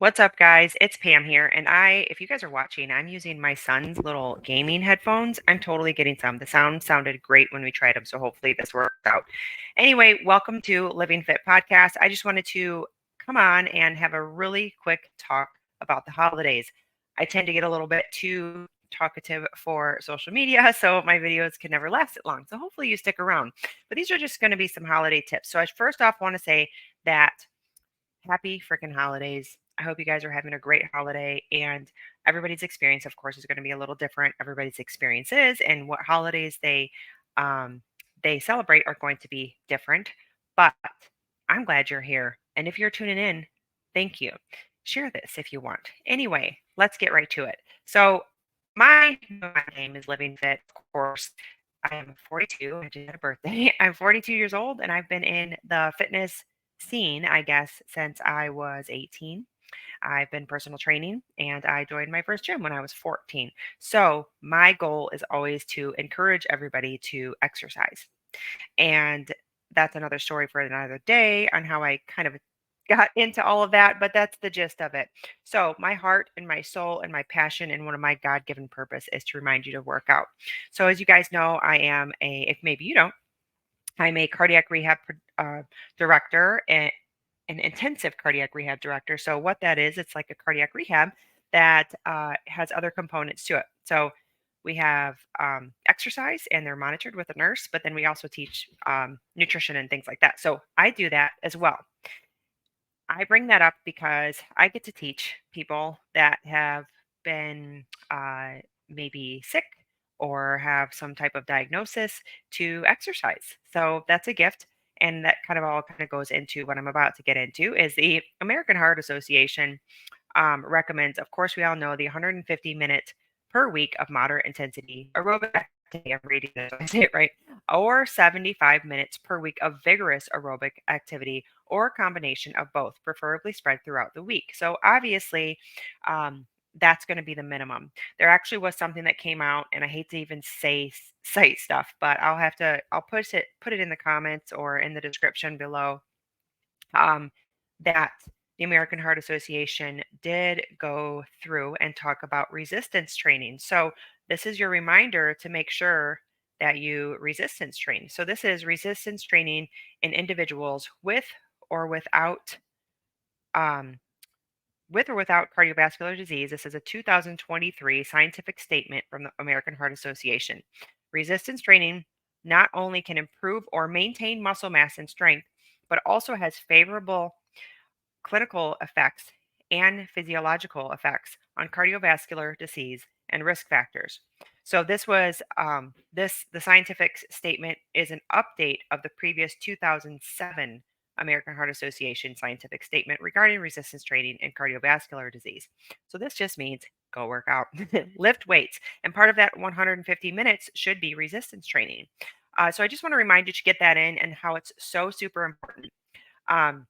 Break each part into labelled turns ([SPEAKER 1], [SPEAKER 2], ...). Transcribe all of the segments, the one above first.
[SPEAKER 1] What's up, guys? It's Pam here, and if you guys are watching, I'm using my son's little gaming headphones. I'm totally getting some. The sound sounded great when we tried them, so hopefully this works out. Anyway, welcome to Living Fit Podcast. I just wanted to come on and have a really quick talk about the holidays. I tend to get a little bit too talkative for social media, so my videos can never last that long. So hopefully you stick around. But these are just going to be some holiday tips. So I first off want to say that happy freaking holidays. I hope you guys are having a great holiday, and everybody's experience, of course, is going to be a little different. Everybody's experiences and what holidays they celebrate are going to be different. But I'm glad you're here. And if you're tuning in, thank you. Share this if you want. Anyway, let's get right to it. So my name is Living Fit, of course. I am 42. I just had a birthday. I'm 42 years old, and I've been in the fitness scene, I guess, since I was 18. I've been personal training and I joined my first gym when I was 14. So, my goal is always to encourage everybody to exercise. And that's another story for another day on how I kind of got into all of that, but that's the gist of it. So, my heart and my soul and my passion and one of my God given purpose is to remind you to work out. So, as you guys know, if maybe you don't, I'm a cardiac rehab director and an intensive cardiac rehab director. So what that is, it's like a cardiac rehab that has other components to it. So we have exercise, and they're monitored with a nurse, but then we also teach nutrition and things like that. So I do that as well. I bring that up because I get to teach people that have been maybe sick or have some type of diagnosis to exercise. So that's a gift. And that kind of all kind of goes into what I'm about to get into is the American Heart Association recommends, of course, we all know the 150 minutes per week of moderate intensity aerobic activity. I'm reading this, I say it right, or 75 minutes per week of vigorous aerobic activity, or a combination of both, preferably spread throughout the week. So obviously, that's going to be the minimum. There actually was something that came out, and I hate to even say cite stuff, but I'll put it in the comments or in the description below um, that the American Heart Association did go through and talk about resistance training. So, this is your reminder to make sure that you resistance train. So, this is resistance training in individuals or without um, with or without cardiovascular disease. This is a 2023 scientific statement from the American Heart Association. Resistance training not only can improve or maintain muscle mass and strength, but also has favorable clinical effects and physiological effects on cardiovascular disease and risk factors. So the scientific statement is an update of the previous 2007 American Heart Association scientific statement regarding resistance training and cardiovascular disease. So this just means go work out, lift weights, and part of that 150 minutes should be resistance training. So I just want to remind you to get that in and how it's so super important. Um,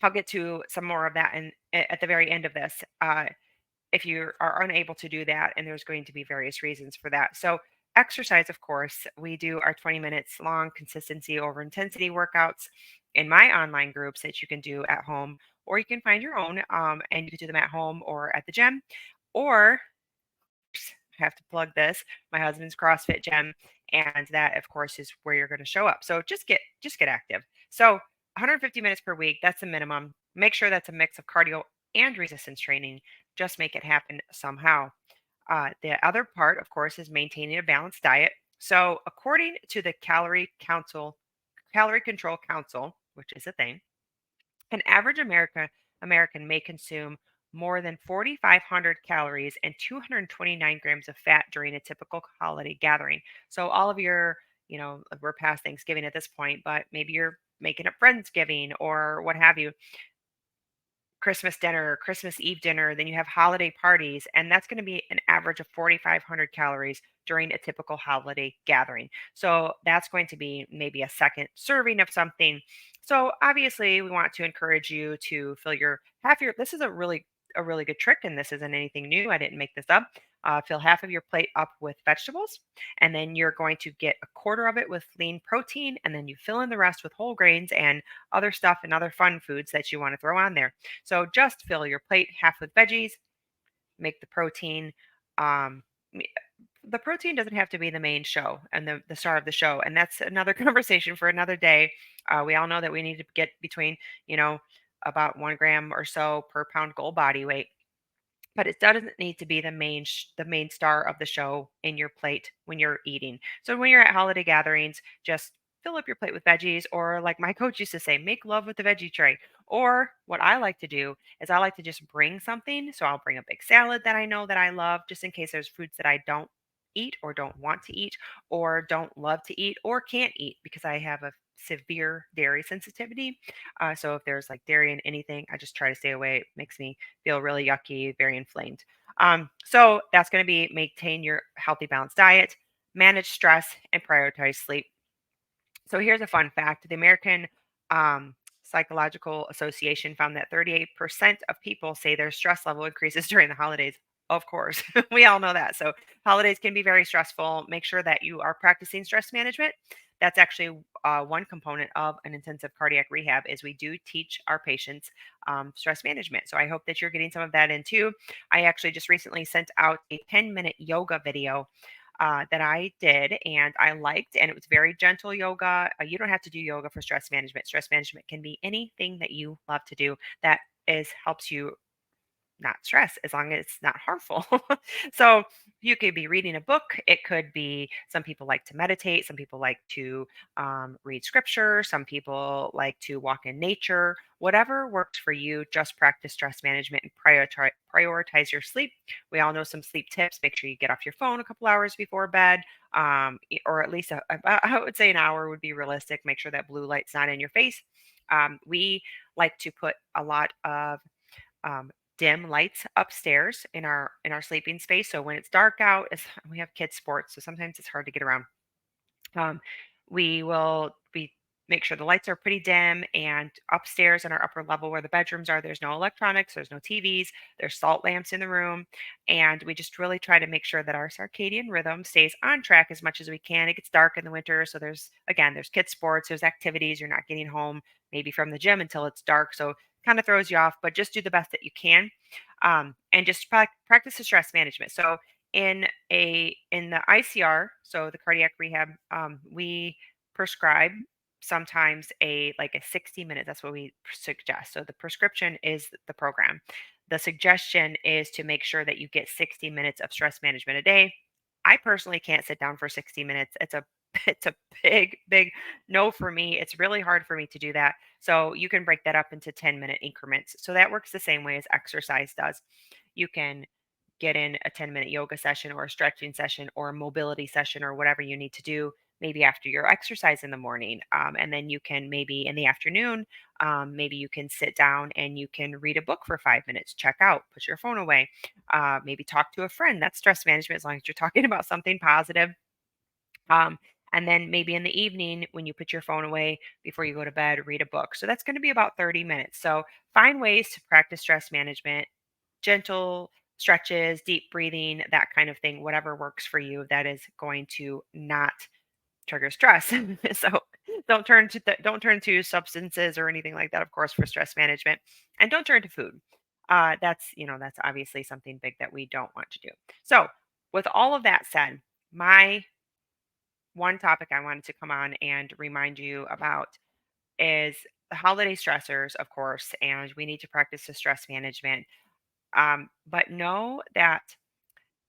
[SPEAKER 1] I'll get to some more of that at the very end of this. If you are unable to do that, and there's going to be various reasons for that. So, exercise, of course, we do our 20 minutes long consistency over intensity workouts in my online groups that you can do at home, or you can find your own, and you can do them at home or at the gym, or I have to plug this, my husband's CrossFit gym, and that of course is where you're going to show up. So just get active. So 150 minutes per week, that's the minimum. Make sure that's a mix of cardio and resistance training. Just make it happen somehow. The other part, of course, is maintaining a balanced diet. So according to the Calorie Control Council, which is a thing, an average American may consume more than 4,500 calories and 229 grams of fat during a typical holiday gathering. So all of your, we're past Thanksgiving at this point, but maybe you're making up Friendsgiving or what have you, Christmas dinner, Christmas Eve dinner, then you have holiday parties, and that's going to be an average of 4,500 calories during a typical holiday gathering. So that's going to be maybe a second serving of something. So obviously, we want to encourage you to fill your half your. This is a really good trick, and this isn't anything new. I didn't make this up. Fill half of your plate up with vegetables, and then you're going to get a quarter of it with lean protein, and then you fill in the rest with whole grains and other stuff and other fun foods that you want to throw on there. So just fill your plate half with veggies, make the protein. Um, the protein doesn't have to be the main show and the star of the show. And that's another conversation for another day. We all know that we need to get between, you know, about 1 gram or so per pound goal body weight, but it doesn't need to be the main star of the show in your plate when you're eating. So when you're at holiday gatherings, just fill up your plate with veggies, or like my coach used to say, make love with the veggie tray. Or what I like to do is I like to just bring something. So I'll bring a big salad that I know that I love, just in case there's foods that I don't eat or don't want to eat or don't love to eat or can't eat because I have a severe dairy sensitivity. So if there's like dairy in anything, I just try to stay away. It makes me feel really yucky, very inflamed. So that's going to be maintain your healthy, balanced diet, manage stress, and prioritize sleep. So here's a fun fact: the American Psychological Association found that 38% of people say their stress level increases during the holidays. Of course, we all know that. So holidays can be very stressful. Make sure that you are practicing stress management. That's actually one component of an intensive cardiac rehab is we do teach our patients stress management. So I hope that you're getting some of that in too. I actually just recently sent out a 10-minute yoga video that I did and I liked, and it was very gentle yoga. You don't have to do yoga for stress management. Stress management can be anything that you love to do that is helps you not stress as long as it's not harmful. So you could be reading a book. It could be some people like to meditate. Some people like to read scripture. Some people like to walk in nature. Whatever works for you, just practice stress management and prioritize your sleep. We all know some sleep tips. Make sure you get off your phone a couple hours before bed, or at least I would say an hour would be realistic. Make sure that blue light's not in your face. We like to put a lot of um, dim lights upstairs in our sleeping space. So when it's dark out, we have kids sports, so sometimes it's hard to get around. Um, we make sure the lights are pretty dim, and upstairs in our upper level where the bedrooms are, there's no electronics, there's no TVs, there's salt lamps in the room, and we just really try to make sure that our circadian rhythm stays on track as much as we can. It gets dark in the winter, so there's kids sports, there's activities. You're not getting home maybe from the gym until it's dark, so kind of throws you off. But just do the best that you can, and just practice the stress management. So in the ICR, so the cardiac rehab, we prescribe sometimes a like a 60 minute. That's what we suggest. So the prescription is the program. The suggestion is to make sure that you get 60 minutes of stress management a day. I personally can't sit down for 60 minutes. It's a big no for me. It's really hard for me to do that. So you can break that up into 10-minute increments. So that works the same way as exercise does. You can get in a 10-minute yoga session or a stretching session or a mobility session or whatever you need to do maybe after your exercise in the morning. And then you can maybe in the afternoon, maybe you can sit down and you can read a book for 5 minutes, check out, put your phone away, maybe talk to a friend. That's stress management as long as you're talking about something positive. Um, and then maybe in the evening, when you put your phone away before you go to bed, read a book. So that's going to be about 30 minutes. So find ways to practice stress management, gentle stretches, deep breathing, that kind of thing, whatever works for you that is going to not trigger stress. So don't turn to substances or anything like that, of course, for stress management, and don't turn to food. That's obviously something big that we don't want to do. So with all of that said, my one topic I wanted to come on and remind you about is the holiday stressors, of course, and we need to practice the stress management. But know that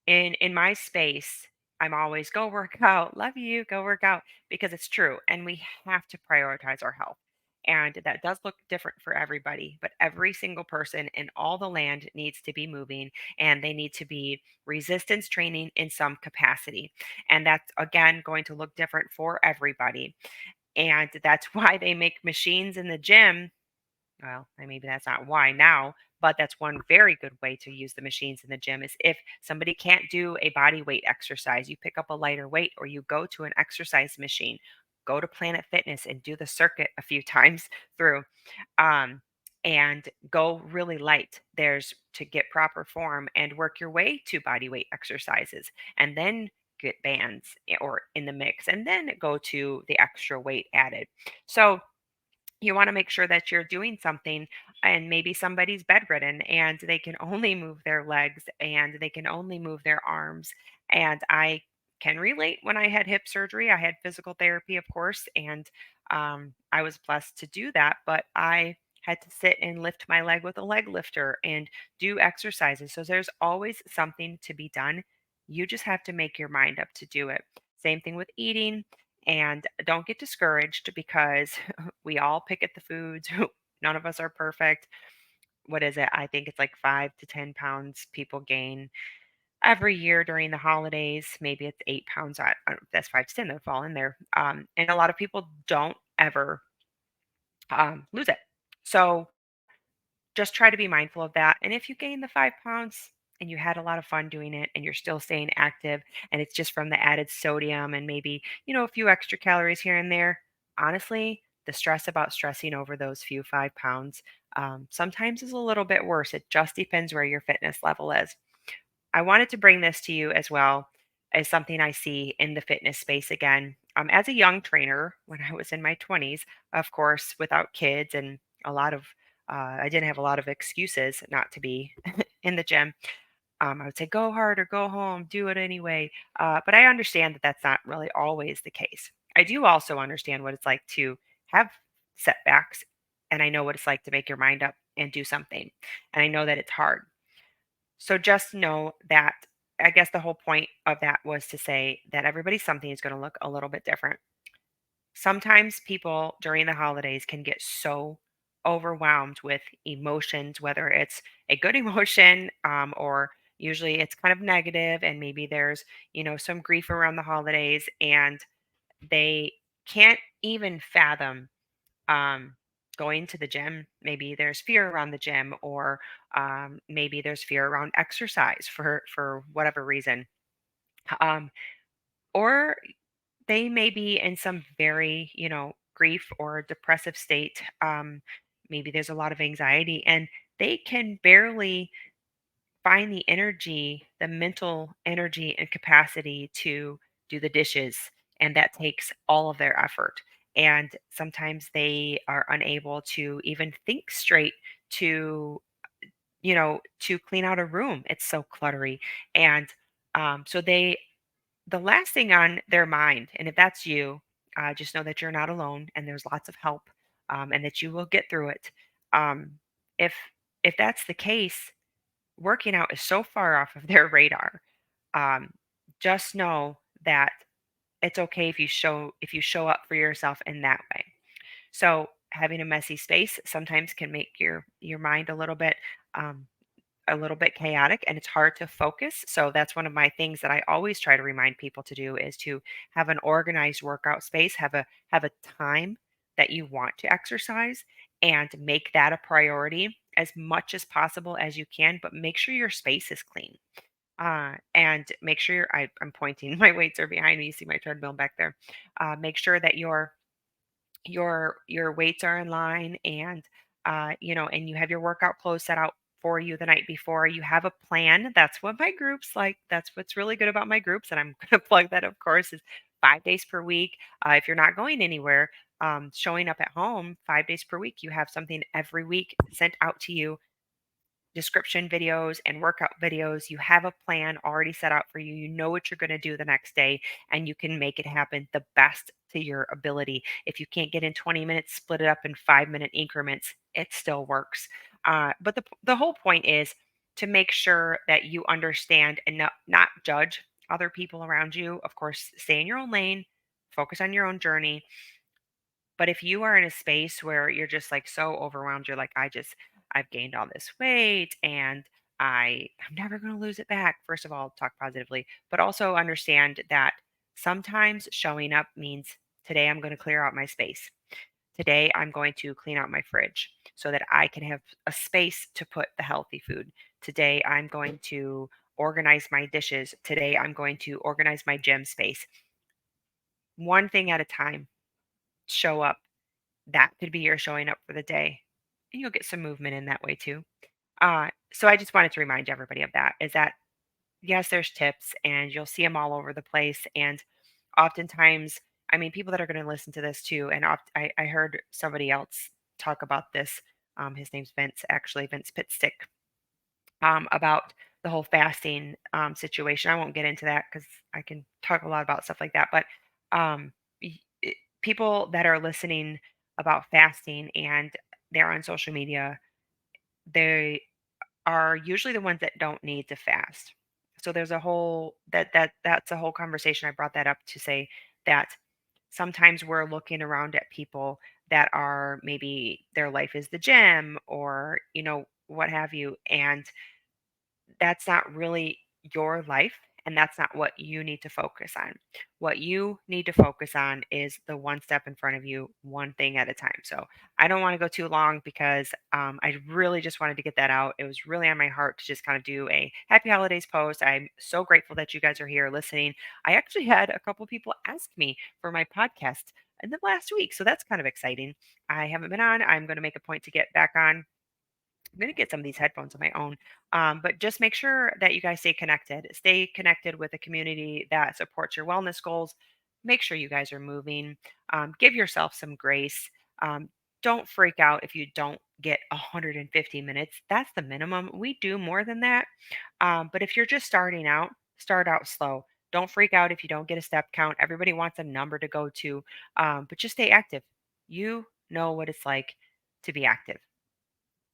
[SPEAKER 1] in my space, I'm always go work out, love you, go work out, because it's true, and we have to prioritize our health. And that does look different for everybody, but every single person in all the land needs to be moving, and they need to be resistance training in some capacity. And that's again going to look different for everybody. And that's why they make machines in the gym. Well, and maybe that's not why now, but that's one very good way to use the machines in the gym is if somebody can't do a body weight exercise, you pick up a lighter weight or you go to an exercise machine. Go to Planet Fitness and do the circuit a few times through. Um, and go really light. There's to get proper form and work your way to body weight exercises, and then get bands or in the mix, and then go to the extra weight added. So you want to make sure that you're doing something, and maybe somebody's bedridden and they can only move their legs and they can only move their arms. And I can relate. When I had hip surgery, I had physical therapy, of course, and I was blessed to do that, but I had to sit and lift my leg with a leg lifter and do exercises. So there's always something to be done. You just have to make your mind up to do it. Same thing with eating. And don't get discouraged because we all pick at the foods. None of us are perfect. What is it? I think it's like 5 to 10 pounds people gain every year during the holidays. Maybe it's 8 pounds. I don't know if that's 5 to 10 that fall in there. And a lot of people don't ever lose it. So just try to be mindful of that. And if you gain the 5 pounds and you had a lot of fun doing it and you're still staying active and it's just from the added sodium and maybe, a few extra calories here and there, honestly, the stress about stressing over those few 5 pounds sometimes is a little bit worse. It just depends where your fitness level is. I wanted to bring this to you as well as something I see in the fitness space again. As a young trainer, when I was in my 20s, of course, without kids and a lot of, I didn't have a lot of excuses not to be in the gym. I would say, go hard or go home, do it anyway. But I understand that that's not really always the case. I do also understand what it's like to have setbacks, and I know what it's like to make your mind up and do something. And I know that it's hard. So just know that I guess the whole point of that was to say that everybody's something is going to look a little bit different. Sometimes people during the holidays can get so overwhelmed with emotions, whether it's a good emotion or usually it's kind of negative, and maybe there's, some grief around the holidays and they can't even fathom um, going to the gym. Maybe there's fear around the gym, or maybe there's fear around exercise for whatever reason, um, or they may be in some very grief or depressive state. Maybe there's a lot of anxiety, and they can barely find the energy, the mental energy and capacity to do the dishes. And that takes all of their effort. And sometimes they are unable to even think straight to, to clean out a room. It's so cluttery. And so the last thing on their mind, and if that's you, just know that you're not alone and there's lots of help, and that you will get through it. Um, if if that's the case, working out is so far off of their radar. Um, just know that it's okay if you show up for yourself in that way. So having a messy space sometimes can make your mind um, a little bit chaotic, and it's hard to focus. So that's one of my things that I always try to remind people to do is to have an organized workout space, have a time that you want to exercise, and make that a priority as much as possible as you can, but make sure your space is clean. And make sure I'm pointing, my weights are behind me. You see my treadmill back there. Make sure that your weights are in line, and and you have your workout clothes set out for you the night before. You have a plan. That's what my groups like. That's what's really good about my groups, and I'm going to plug that, of course, is 5 days per week. If you're not going anywhere, showing up at home 5 days per week, you have something every week sent out to you, description videos and workout videos. You have a plan already set out for you. You know what you're going to do the next day, and you can make it happen the best to your ability. If you can't get in 20 minutes, split it up in 5-minute increments. It still works. But the whole point is to make sure that you understand and not judge other people around you. Of course, stay in your own lane, focus on your own journey, but if you are in a space where you're just like so overwhelmed, you're like, I've gained all this weight and I'm never going to lose it back. First of all, talk positively, but also understand that sometimes showing up means today I'm going to clear out my space. Today I'm going to clean out my fridge so that I can have a space to put the healthy food. Today I'm going to organize my dishes. Today I'm going to organize my gym space. One thing at a time. Show up. That could be your showing up for the day. and you'll get some movement in that way too. So I just wanted to remind everybody of that, is that yes, there's tips and you'll see them all over the place. And oftentimes, I mean, people that are going to listen to this too, and I heard somebody else talk about this. His name's Vince, actually, Vince Pitstick, about the whole fasting situation. I won't get into that because I can talk a lot about stuff like that. But um, people that are listening about fasting and they're on social media, they are usually the ones that don't need to fast. So there's a whole that's a whole conversation. I brought that up to say that sometimes we're looking around at people that are maybe their life is the gym or what have you, and that's not really your life, and that's not what you need to focus on. What you need to focus on is the one step in front of you, one thing at a time. So I don't want to go too long because I really just wanted to get that out. It was really on my heart to just kind of do a happy holidays post. I'm so grateful that you guys are here listening. I actually had a couple people ask me for my podcast in the last week, so that's kind of exciting. I haven't been on. I'm going to make a point to get back on. I'm going to get some of these headphones of my own. But just make sure that you guys stay connected. Stay connected with a community that supports your wellness goals. Make sure you guys are moving. Give yourself some grace. Um, don't freak out if you don't get 150 minutes. That's the minimum. We do more than that. But if you're just starting out, start out slow. Don't freak out if you don't get a step count. Everybody wants a number to go to, but just stay active. You know what it's like to be active.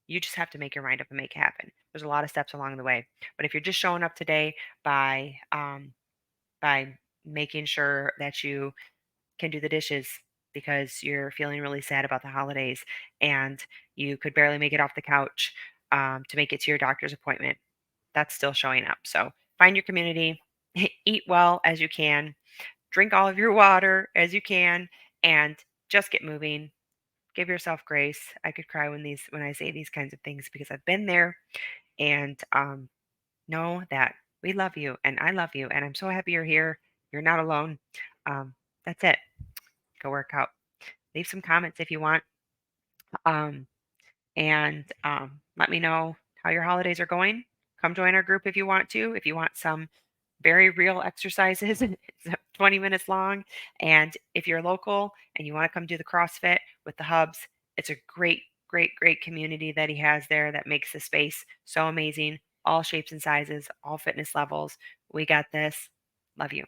[SPEAKER 1] You just have to make your mind up and make it happen. There's a lot of steps along the way. But if you're just showing up today by making sure that you can do the dishes because you're feeling really sad about the holidays and you could barely make it off the couch to make it to your doctor's appointment, that's still showing up. So find your community, eat well as you can, drink all of your water as you can, and just get moving. Give yourself grace. I could cry when I say these kinds of things because I've been there, and know that we love you and I love you and I'm so happy you're here. You're not alone. Um, that's it. Go work out. Leave some comments if you want. Um, and let me know how your holidays are going. Come join our group if you want to. If you want some very real exercises, it's 20 minutes long. And if you're local and you want to come do the CrossFit with the hubs, it's a great, great, great community that he has there that makes the space so amazing. All shapes and sizes, all fitness levels. We got this. Love you.